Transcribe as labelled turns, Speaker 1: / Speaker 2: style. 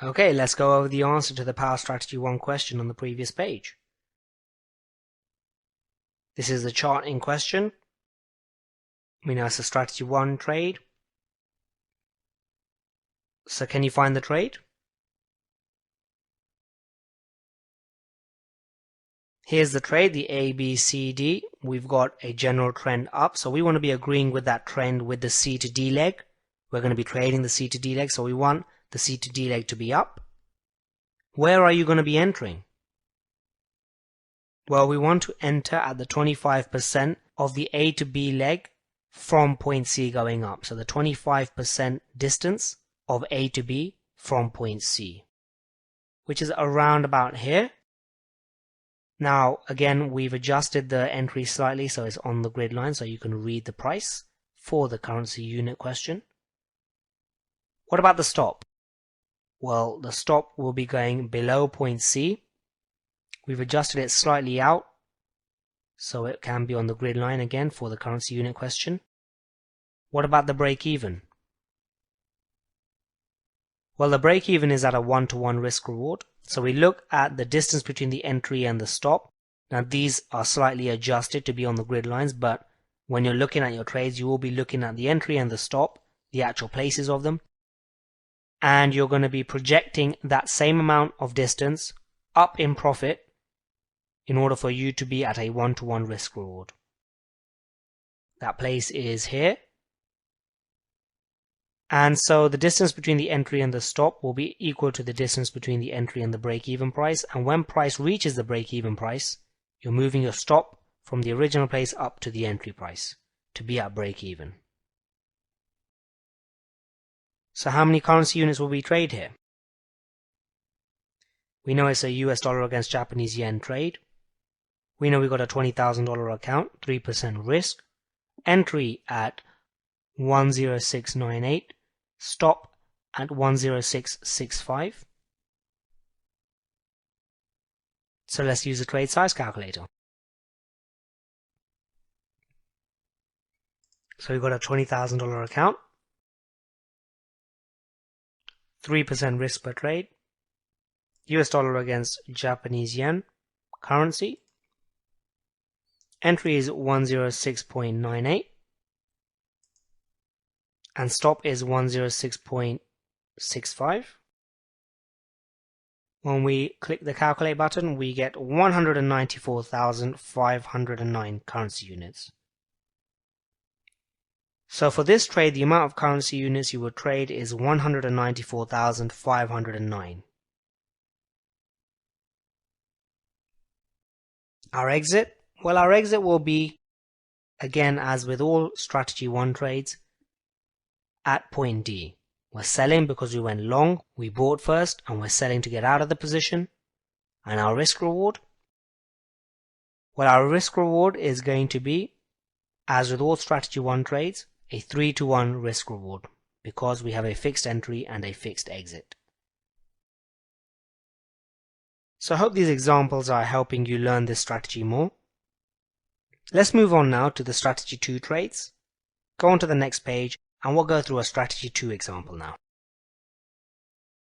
Speaker 1: Okay, let's go over the answer to the Power Strategy 1 question on the previous page. This is the chart in question. We know it's a Strategy 1 trade. So can you find the trade? Here's the trade, the A, B, C, D. We've got a general trend up, so we want to be agreeing with that trend with the C to D leg. We're going to be trading the C to D leg, so we want the C to D leg to be up. Where are you going to be entering? Well, we want to enter at the 25% of the A to B leg from point C going up. So the 25% distance of A to B from point C, which is around about here. Now, again, we've adjusted the entry slightly so it's on the grid line so you can read the price for the currency unit question. What about the stop? Well, the stop will be going below point C. We've adjusted it slightly out so it can be on the grid line again for the currency unit question. What about the break even? Well, the break even is at a 1-to-1 risk reward. So we look at the distance between the entry and the stop. Now these are slightly adjusted to be on the grid lines, but when you're looking at your trades, you will be looking at the entry and the stop, the actual places of them. And you're going to be projecting that same amount of distance up in profit in order for you to be at a 1-to-1 risk reward. That place is here. And so the distance between the entry and the stop will be equal to the distance between the entry and the break-even price. And when price reaches the break-even price, you're moving your stop from the original place up to the entry price to be at break-even. So how many currency units will we trade here? We know it's a US dollar against Japanese yen trade. We know we've got a $20,000 account, 3% risk. Entry at 10698. Stop at 10665. So let's use the trade size calculator. So we've got a $20,000 account, 3% risk per trade, US dollar against Japanese yen currency. Entry is 106.98. And stop is 106.65. When we click the calculate button, we get 194,509 currency units. So for this trade, the amount of currency units you would trade is 194,509. Our exit? Well, our exit will be, again, as with all strategy 1 trades, at point D. We're selling because we went long, we bought first, and we're selling to get out of the position. And our risk reward? Well, our risk reward is going to be, as with all strategy 1 trades, a 3-to-1 risk reward because we have a fixed entry and a fixed exit. So I hope these examples are helping you learn this strategy more. Let's move on now to the strategy 2 trades. Go on to the next page and we'll go through a strategy 2 example now.